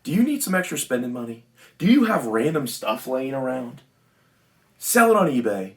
Do you need some extra spending money? Do you have random stuff laying around? Sell it on eBay.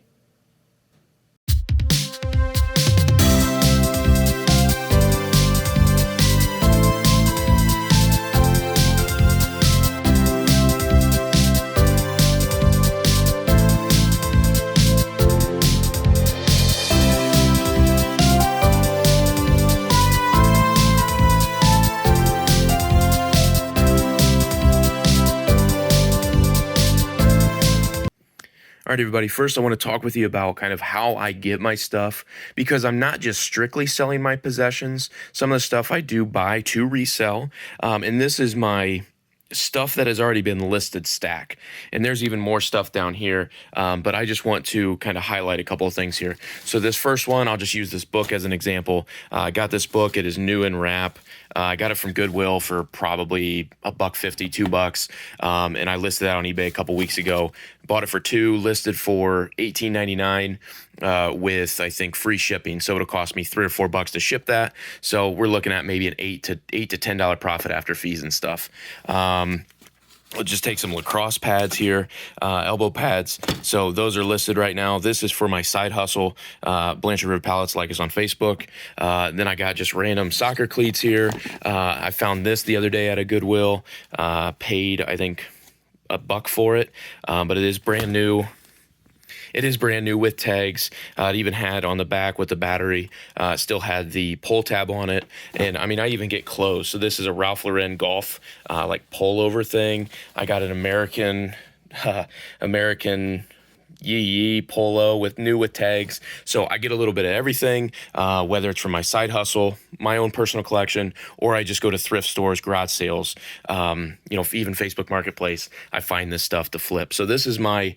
All right, everybody. First, I want to talk with you about kind of how I get my stuff, because I'm not just strictly selling my possessions. Some of the stuff I do buy to resell, and this is my stuff that has already been listed stack. And there's even more stuff down here, but I just want to kind of highlight a couple of things here. So this first one, I'll just use this book as an example. I got this book. It is new in wrap. I got it from Goodwill for probably $1.50, $2, and I listed that on eBay a couple weeks ago. Bought it for $2, listed for $18.99 with, I think, free shipping. So it'll cost me $3 or $4 to ship that. So we're looking at maybe an $8 to $10 profit after fees and stuff. We'll just take some lacrosse pads here, elbow pads. So those are listed right now. This is for my side hustle, Blanchard River Pallets, like us on Facebook. Then I got just random soccer cleats here. I found this the other day at a Goodwill. Paid, I think, $1 for it, but it is brand new. It is brand new with tags. It even had on the back with the battery, still had the pull tab on it. And I mean, I even get clothes. So this is a Ralph Lauren golf, like pullover thing. I got an American Yee polo with tags. So I get a little bit of everything, whether it's from my side hustle, my own personal collection, or I just go to thrift stores, garage sales, even Facebook Marketplace. I find this stuff to flip. So this is my,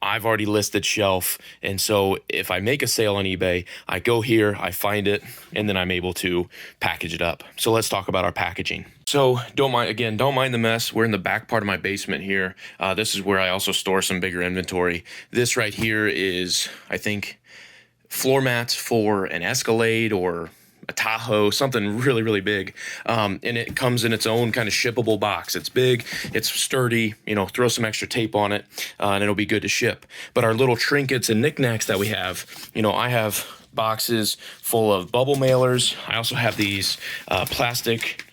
I've already listed shelf. And so if I make a sale on eBay, I go here, I find it, and then I'm able to package it up. So let's talk about our packaging. So don't mind the mess. We're in the back part of my basement here. This is where I also store some bigger inventory. This right here is, I think, floor mats for an Escalade or a Tahoe, something really, really big. And it comes in its own kind of shippable box. It's big, it's sturdy, throw some extra tape on it, and it'll be good to ship. But our little trinkets and knickknacks that we have, I have boxes full of bubble mailers. I also have these plastic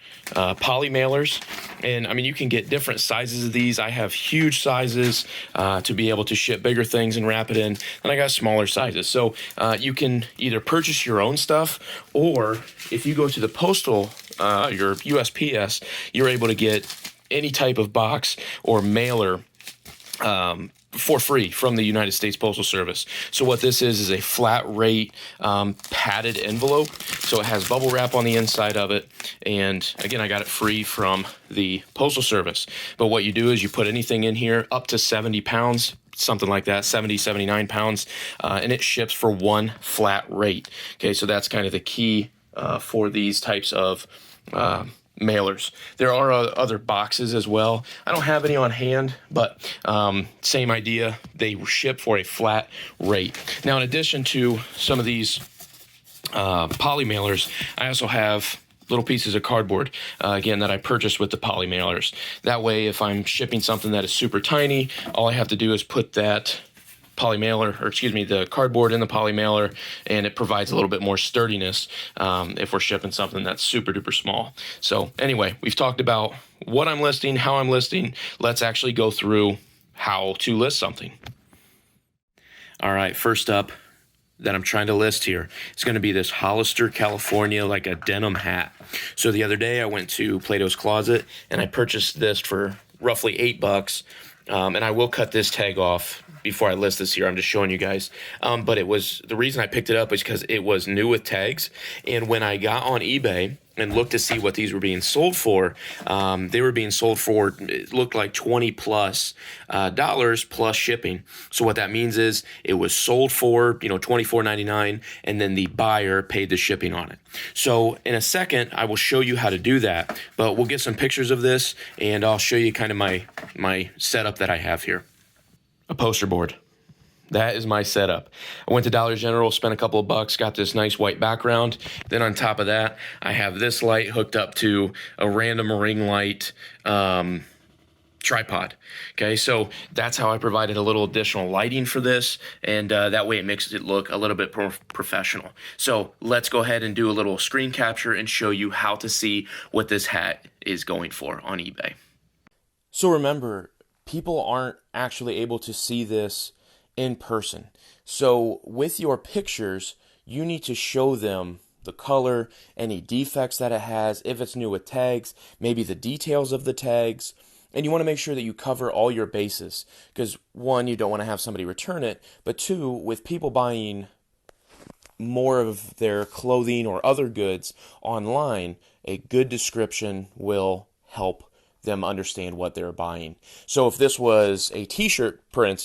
poly mailers, and I mean, you can get different sizes of these. I have huge sizes to be able to ship bigger things and wrap it in, and I got smaller sizes. So you can either purchase your own stuff, or if you go to the postal, your USPS, you're able to get any type of box or mailer for free from the United States Postal Service. So what this is a flat rate padded envelope. So it has bubble wrap on the inside of it. And again, I got it free from the Postal Service. But what you do is you put anything in here up to 70 pounds, something like that, 70, 79 pounds, and it ships for one flat rate. Okay, so that's kind of the key for these types of mailers. There are other boxes as well. I don't have any on hand, but same idea. They ship for a flat rate. Now, in addition to some of these poly mailers, I also have little pieces of cardboard, again, that I purchased with the poly mailers. That way, if I'm shipping something that is super tiny, all I have to do is put that the cardboard in the poly mailer, and it provides a little bit more sturdiness if we're shipping something that's super duper small. So anyway, we've talked about what I'm listing, how I'm listing. Let's actually go through how to list something. All right, first up that I'm trying to list here is going to be this Hollister, California, like a denim hat. So the other day I went to Plato's Closet and I purchased this for roughly $8. And I will cut this tag off before I list this here. I'm just showing you guys. But the reason I picked it up is because it was new with tags. And when I got on eBay and looked to see what these were being sold for, they were being sold for, it looked like $20+ dollars plus shipping. So what that means is it was sold for, $24.99, and then the buyer paid the shipping on it. So in a second, I will show you how to do that, but we'll get some pictures of this, and I'll show you kind of my setup that I have here. A poster board. That is my setup. I went to Dollar General, spent a couple of bucks, got this nice white background. Then on top of that, I have this light hooked up to a random ring light tripod. Okay, so that's how I provided a little additional lighting for this, and that way it makes it look a little bit professional. So let's go ahead and do a little screen capture and show you how to see what this hat is going for on eBay. So remember, people aren't actually able to see this in person. So with your pictures, you need to show them the color, any defects that it has, if it's new with tags, maybe the details of the tags, and you want to make sure that you cover all your bases, because one, you don't want to have somebody return it, but two, with people buying more of their clothing or other goods online, a good description will help them understand what they're buying. So if this was a t-shirt, per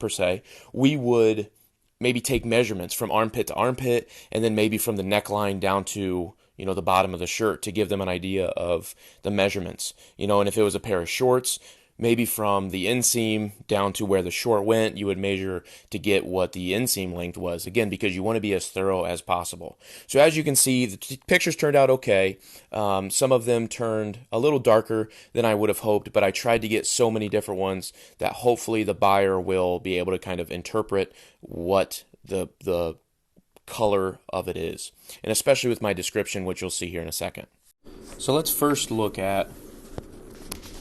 se, we would maybe take measurements from armpit to armpit, and then maybe from the neckline down to the bottom of the shirt to give them an idea of the measurements. And if it was a pair of shorts, maybe from the inseam down to where the short went, you would measure to get what the inseam length was. Again, because you want to be as thorough as possible. So as you can see, the pictures turned out okay. Some of them turned a little darker than I would have hoped, but I tried to get so many different ones that hopefully the buyer will be able to kind of interpret what the color of it is, and especially with my description, which you'll see here in a second. So let's first look at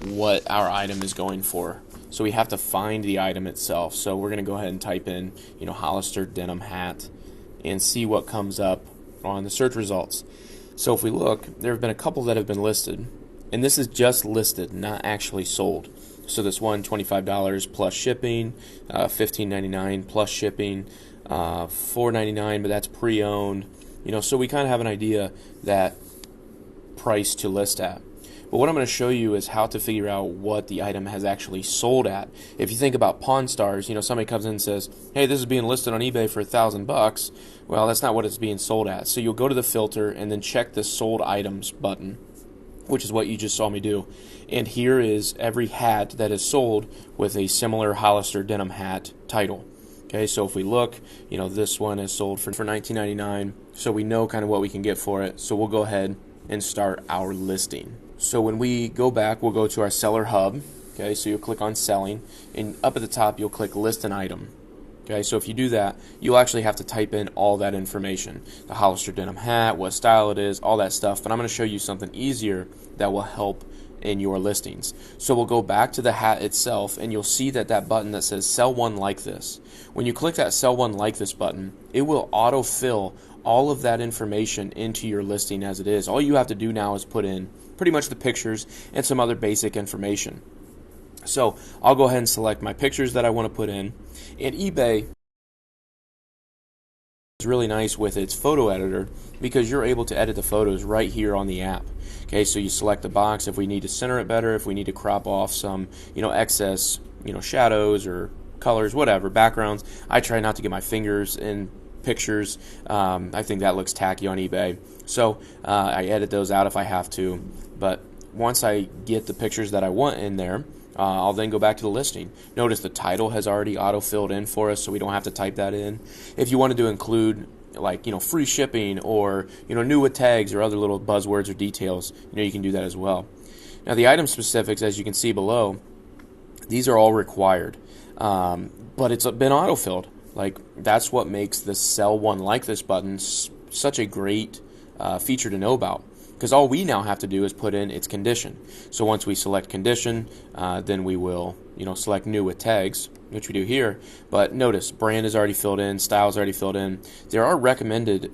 what our item is going for. So we have to find the item itself. So we're going to go ahead and type in, Hollister denim hat and see what comes up on the search results. So if we look, there have been a couple that have been listed, and this is just listed, not actually sold. So this one, $25 plus shipping, $15.99 plus shipping, $4.99, but that's pre-owned. So we kind of have an idea that price to list at. But what I'm going to show you is how to figure out what the item has actually sold at. If you think about Pawn Stars, somebody comes in and says, "Hey, this is being listed on eBay for $1,000." Well, that's not what it's being sold at. So you'll go to the filter and then check the sold items button, which is what you just saw me do. And here is every hat that is sold with a similar Hollister denim hat title. Okay, so if we look, this one is sold for $19.99, so we know kind of what we can get for it. So we'll go ahead and start our listing. So when we go back, we'll go to our seller hub. Okay, so you'll click on selling, and up at the top you'll click list an item. Okay, so if you do that, you'll actually have to type in all that information, the Hollister denim hat, what style it is, all that stuff. But I'm going to show you something easier that will help in your listings. So we'll go back to the hat itself, and you'll see that button that says sell one like this. When you click that sell one like this button, it will autofill all of that information into your listing as it is. All you have to do now is put in pretty much the pictures and some other basic information. So I'll go ahead and select my pictures that I want to put in. And eBay is really nice with its photo editor because you're able to edit the photos right here on the app. Okay, so you select the box if we need to center it better, if we need to crop off some, excess, shadows or colors, whatever, backgrounds. I try not to get my fingers in pictures. I think that looks tacky on eBay. So I edit those out if I have to. But once I get the pictures that I want in there, I'll then go back to the listing. Notice the title has already auto-filled in for us, so we don't have to type that in. If you wanted to include free shipping or new with tags or other little buzzwords or details, you can do that as well. Now the item specifics, as you can see below, these are all required, but it's been auto-filled. That's what makes the sell one like this button such a great feature to know about, because all we now have to do is put in its condition. So once we select condition, then we will select new with tags, which we do here. But notice brand is already filled in, style is already filled in. There are recommended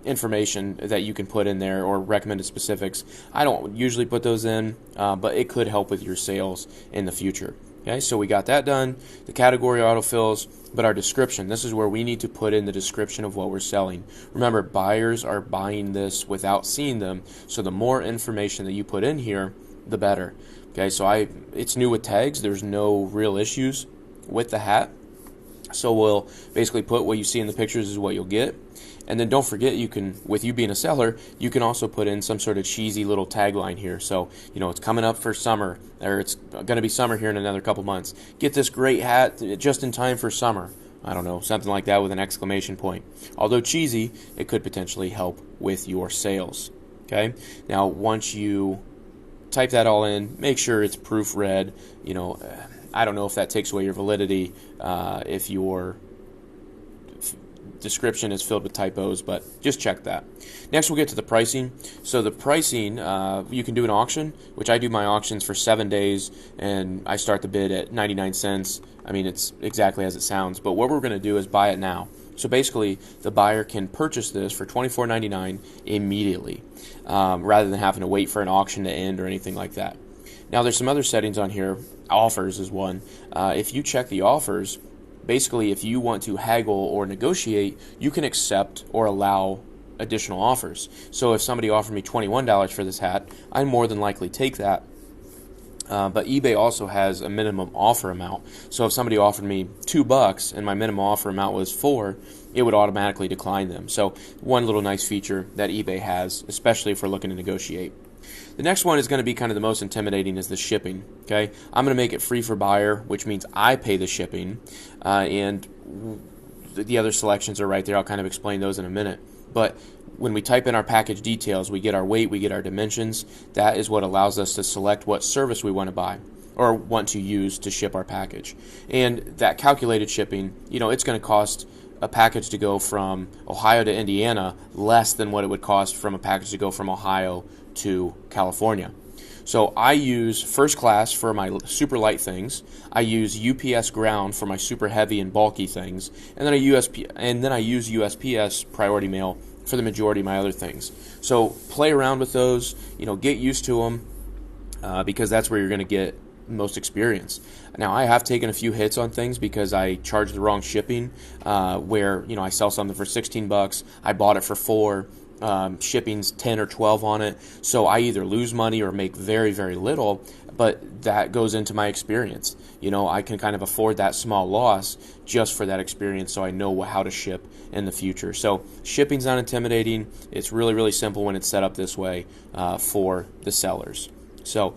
information that you can put in there, or recommended specifics. I don't usually put those in, but it could help with your sales in the future. Okay, so we got that done. The category autofills, but our description, this is where we need to put in the description of what we're selling. Remember, buyers are buying this without seeing them, so the more information that you put in here, the better. Okay, so it's new with tags. There's no real issues with the hat. So we'll basically put what you see in the pictures is what you'll get. And then don't forget, you can, with you being a seller, you can also put in some sort of cheesy little tagline here. So, it's coming up for summer, or it's going to be summer here in another couple months. Get this great hat just in time for summer. I don't know, something like that with an exclamation point. Although cheesy, it could potentially help with your sales. Okay? Now, once you type that all in, make sure it's proofread. I don't know if that takes away your validity if your description is filled with typos, but just check that. Next, we'll get to the pricing. So the pricing, you can do an auction, which I do my auctions for 7 days, and I start the bid at 99 cents. I mean, it's exactly as it sounds, but what we're going to do is buy it now. So basically, the buyer can purchase this for $24.99 immediately, rather than having to wait for an auction to end or anything like that. Now, there's some other settings on here. Offers is one. If you check the offers, basically, if you want to haggle or negotiate, you can accept or allow additional offers. So if somebody offered me $21 for this hat, I'd more than likely take that. But eBay also has a minimum offer amount. So if somebody offered me $2 and my minimum offer amount was $4, it would automatically decline them. So one little nice feature that eBay has, especially if we're looking to negotiate. The next one is going to be kind of the most intimidating, is the shipping. Okay, I'm going to make it free for buyer, which means I pay the shipping, and the other selections are right there. I'll kind of explain those in a minute. But when we type in our package details, we get our weight, we get our dimensions. That is what allows us to select what service we want to buy or want to use to ship our package. And that calculated shipping, it's going to cost a package to go from Ohio to Indiana less than what it would cost from a package to go from Ohio to California. So I use first class for my super light things. I use UPS ground for my super heavy and bulky things, and then I use USPS priority mail for the majority of my other things. So play around with those. Get used to them because that's where you're going to get most experience. Now, I have taken a few hits on things because I charged the wrong shipping. Where I sell something for $16, I bought it for $4. Shipping's 10 or 12 on it, so I either lose money or make very, very little, but that goes into my experience. I can kind of afford that small loss just for that experience, so I know how to ship in the future. So shipping's not intimidating. It's really, really simple when it's set up this way for the sellers. So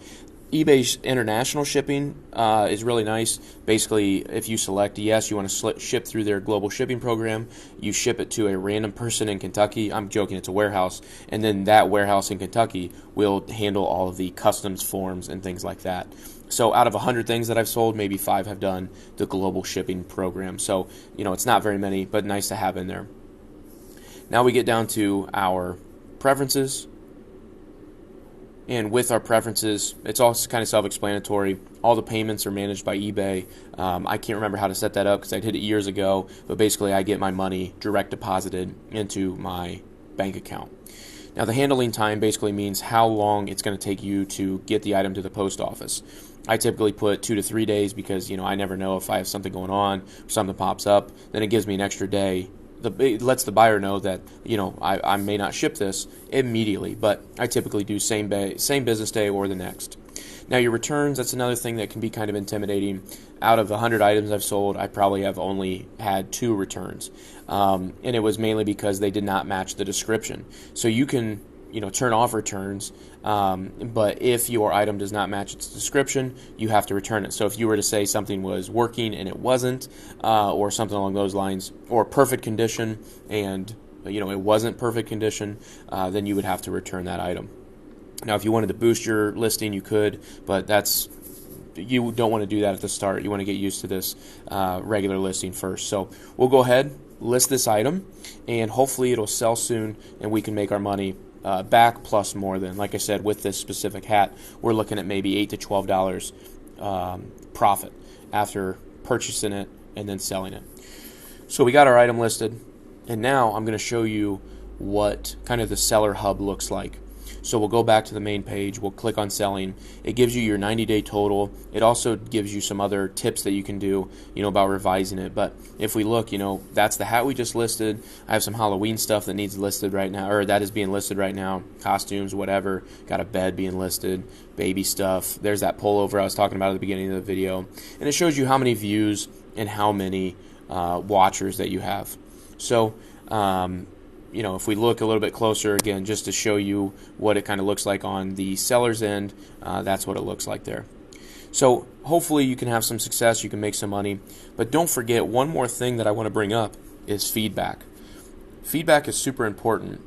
eBay's international shipping is really nice. Basically, if you select yes, you want to ship through their global shipping program, you ship it to a random person in Kentucky. I'm joking, it's a warehouse. And then that warehouse in Kentucky will handle all of the customs forms and things like that. So out of 100 things that I've sold, maybe 5 have done the global shipping program. So, it's not very many, but nice to have in there. Now we get down to our preferences. And with our preferences, it's all kind of self-explanatory. All the payments are managed by eBay. I can't remember how to set that up because I did it years ago, but basically I get my money direct deposited into my bank account. Now, the handling time basically means how long it's going to take you to get the item to the post office. I typically put 2 to 3 days because, I never know if I have something going on, if something pops up. Then it gives me an extra day. It lets the buyer know that, I may not ship this immediately, but I typically do same business day or the next. Now, your returns, that's another thing that can be kind of intimidating. Out of 100 items I've sold, I probably have only had 2 returns. And it was mainly because they did not match the description. So you can, turn off returns, but if your item does not match its description, you have to return it. So if you were to say something was working and it wasn't, or something along those lines, or perfect condition and it wasn't perfect condition, then you would have to return that item. Now, if you wanted to boost your listing, you could, but you don't want to do that at the start. You want to get used to this regular listing first. So we'll go ahead, list this item, and hopefully it'll sell soon and we can make our money back plus more than. Like I said, with this specific hat, we're looking at maybe $8 to $12 profit after purchasing it and then selling it. So we got our item listed, and now I'm going to show you what kind of the seller hub looks like. So we'll go back to the main page, we'll click on selling. It gives you your 90-day total. It also gives you some other tips that you can do, about revising it. But if we look, that's the hat we just listed. I have some Halloween stuff that needs listed right now, or that is being listed right now. Costumes, whatever. Got a bed being listed, baby stuff. There's that pullover I was talking about at the beginning of the video. And it shows you how many views and how many watchers that you have. So if we look a little bit closer, again, just to show you what it kind of looks like on the seller's end, that's what it looks like there. So hopefully you can have some success, you can make some money, but don't forget, one more thing that I want to bring up is feedback. Feedback is super important.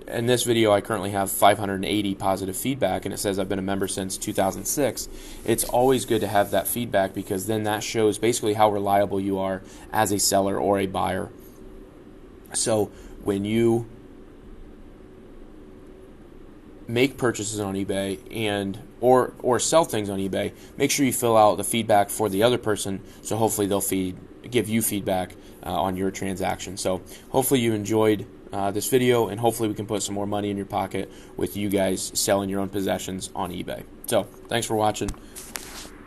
In this video, I currently have 580 positive feedback, and it says I've been a member since 2006. It's always good to have that feedback, because then that shows basically how reliable you are as a seller or a buyer. So when you make purchases on eBay or sell things on eBay, make sure you fill out the feedback for the other person, so hopefully they'll give you feedback on your transaction. So hopefully you enjoyed this video, and hopefully we can put some more money in your pocket with you guys selling your own possessions on eBay. So thanks for watching.